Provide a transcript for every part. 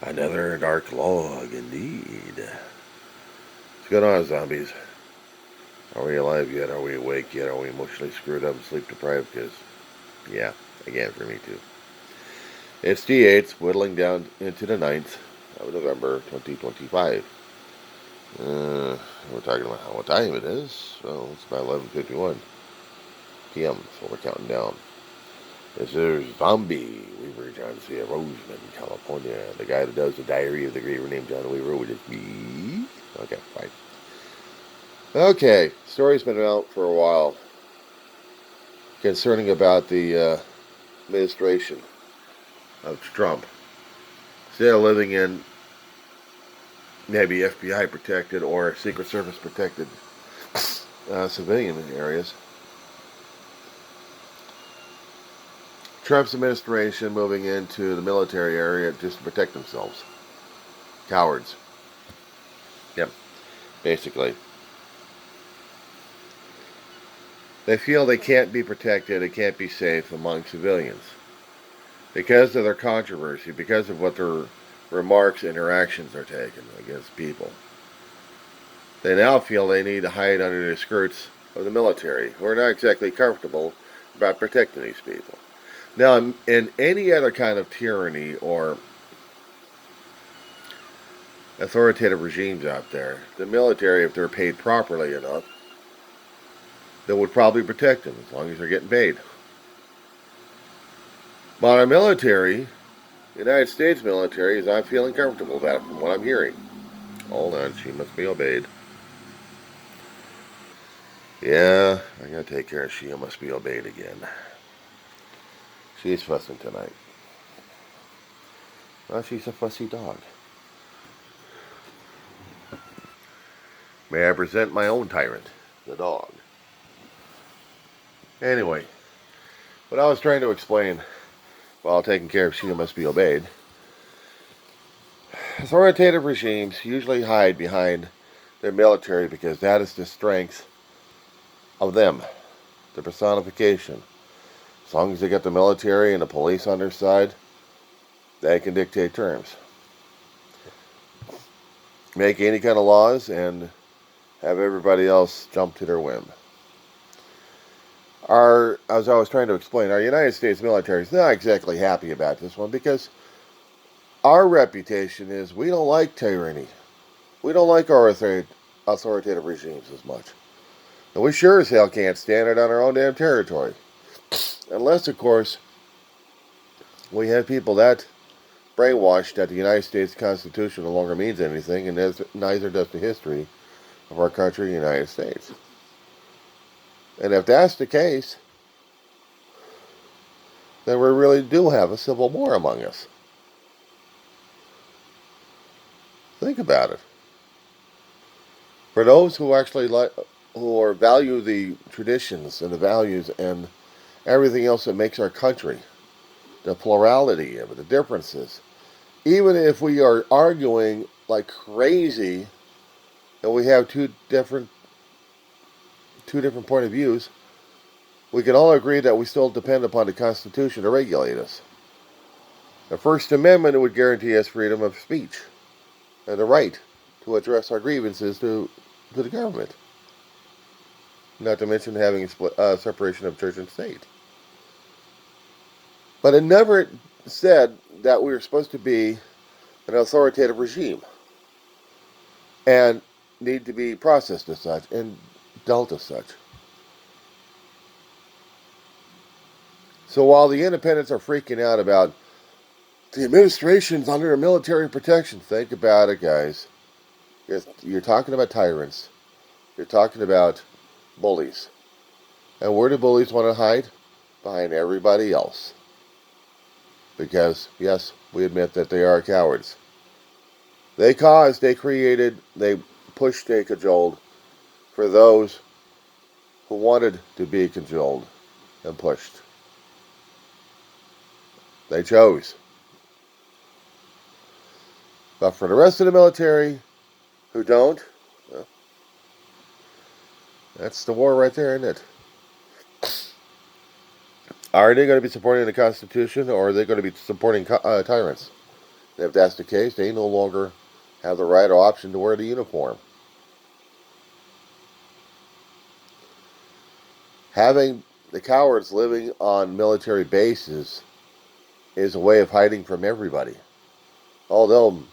Another dark log, indeed. What's going on, zombies? Are we alive yet? Are we awake yet? Are we emotionally screwed up and sleep deprived? Because, yeah, again, for me too. It's D8, whittling down into the 9th of November 2025. We're talking about what time it is. Well, it's about 11:51 p.m., so we're counting down. This is Zombie Weaver, John C. Roseman, California. The guy that does the Diary of the Griever named John Weaver, which is me. Okay, fine. Okay, story's been out for a while concerning about the administration of Trump. Instead of living in maybe FBI protected or Secret Service protected civilian areas, Trump's administration moving into the military area just to protect themselves. Cowards. Yep, basically. They feel they can't be protected, they can't be safe among civilians. Because of their controversy, because of what their remarks and interactions are taken against people. They now feel they need to hide under the skirts of the military, who are not exactly comfortable about protecting these people. Now, in any other kind of tyranny or authoritative regimes out there, the military, if they're paid properly enough, they would probably protect them as long as they're getting paid. But our military, the United States military, is not feeling comfortable about it from what I'm hearing. Hold on, she must be obeyed. Yeah, I gotta take care of she must be obeyed again. She's fussing tonight. Well, she's a fussy dog. May I present my own tyrant, the dog. Anyway, what I was trying to explain while taking care of she must be obeyed, authoritative regimes usually hide behind their military because that is the strength of them, the personification. As long as they get the military and the police on their side, they can dictate terms. Make any kind of laws and have everybody else jump to their whim. As I was trying to explain, our United States military is not exactly happy about this one because our reputation is we don't like tyranny. We don't like our authoritative regimes as much. And we sure as hell can't stand it on our own damn territory. Unless, of course, we have people that brainwashed that the United States Constitution no longer means anything, and neither does the history of our country, the United States. And if that's the case, then we really do have a civil war among us. Think about it. For those who actually value the traditions and the values and everything else that makes our country, the plurality of it, the differences, even if we are arguing like crazy and we have two different point of views, we can all agree that we still depend upon the Constitution to regulate us. The First Amendment would guarantee us freedom of speech and the right to address our grievances to the government. Not to mention having a separation of church and state. But it never said that we were supposed to be an authoritative regime and need to be processed as such and dealt as such. So while the independents are freaking out about the administration's under military protection, think about it, guys. You're talking about tyrants. You're talking about bullies. And where do bullies want to hide? Behind everybody else. Because, yes, we admit that they are cowards. They created, they pushed, they cajoled for those who wanted to be cajoled and pushed. They chose. But for the rest of the military who don't, well, that's the war right there, isn't it? Are they going to be supporting the Constitution or are they going to be supporting tyrants? If that's the case, they no longer have the right or option to wear the uniform. Having the cowards living on military bases is a way of hiding from everybody. Oh, they'll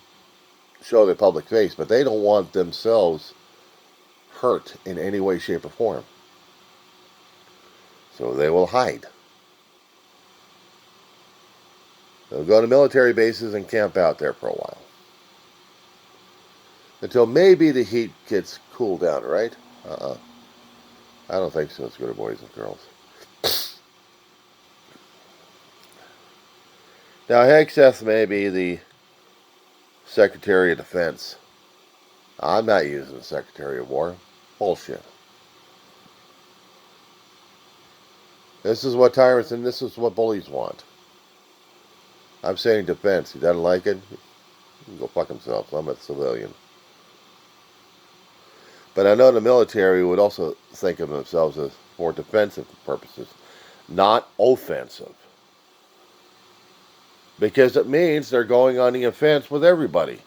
show their public face, but they don't want themselves hurt in any way, shape, or form. So they will hide. They'll go to military bases and camp out there for a while. Until maybe the heat gets cooled down, right? I don't think so. It's good to boys and girls. Now, Hegseth may be the Secretary of Defense. I'm not using the Secretary of War. Bullshit. This is what tyrants and this is what bullies want. I'm saying defense. He doesn't like it, he can go fuck himself. I'm a civilian. But I know the military would also think of themselves as for defensive purposes, not offensive. Because it means they're going on the offense with everybody.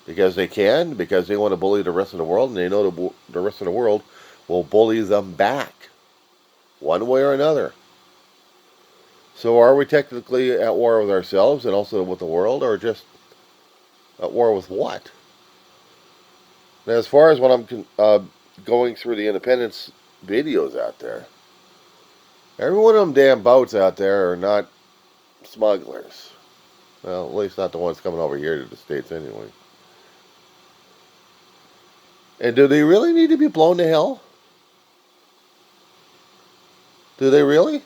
Because they can, because they want to bully the rest of the world, and they know the rest of the world will bully them back, one way or another. So are we technically at war with ourselves and also with the world, or just at war with what? Now, as far as what I'm going through the independence videos out there, every one of them damn boats out there are not smugglers. Well, at least not the ones coming over here to the States anyway. And do they really need to be blown to hell? Do they really?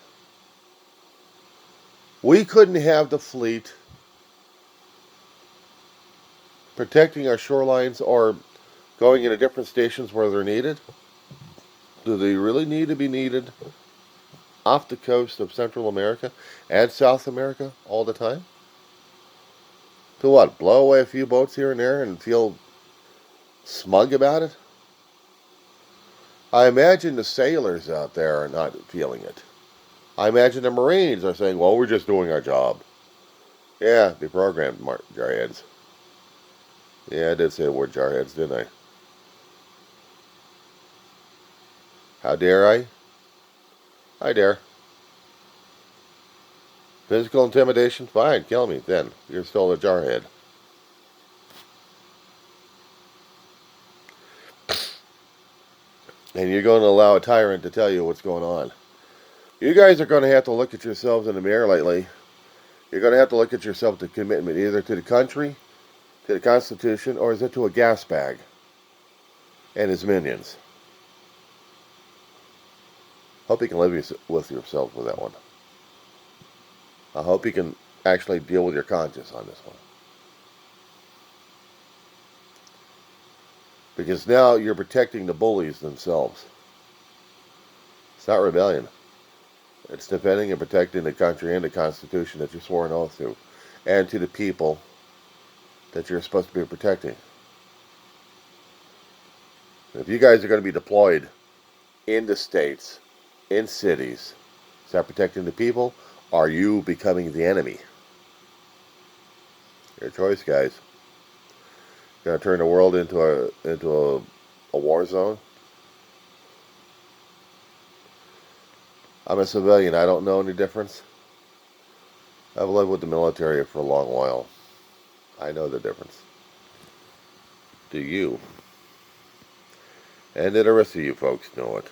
We couldn't have the fleet protecting our shorelines or going into different stations where they're needed? Do they really need to be needed off the coast of Central America and South America all the time? To what? Blow away a few boats here and there and feel smug about it? I imagine the sailors out there are not feeling it. I imagine the Marines are saying, well, we're just doing our job. Yeah, be programmed, jarheads. Yeah, I did say the word jarheads, didn't I? How dare I? I dare. Physical intimidation? Fine, kill me then. You're still a jarhead. And you're going to allow a tyrant to tell you what's going on. You guys are going to have to look at yourselves in the mirror lately. You're going to have to look at yourself to commitment, either to the country, to the Constitution, or is it to a gas bag and his minions? Hope you can live with yourself with that one. I hope you can actually deal with your conscience on this one. Because now you're protecting the bullies themselves. It's not rebellion. It's defending and protecting the country and the Constitution that you swore an oath to, and to the people that you're supposed to be protecting. If you guys are going to be deployed in the states, in cities, is that protecting the people? Are you becoming the enemy? Your choice, guys. Going to turn the world into a war zone? I'm a civilian. I don't know any difference. I've lived with the military for a long while. I know the difference. Do you? And do the rest of you folks know it?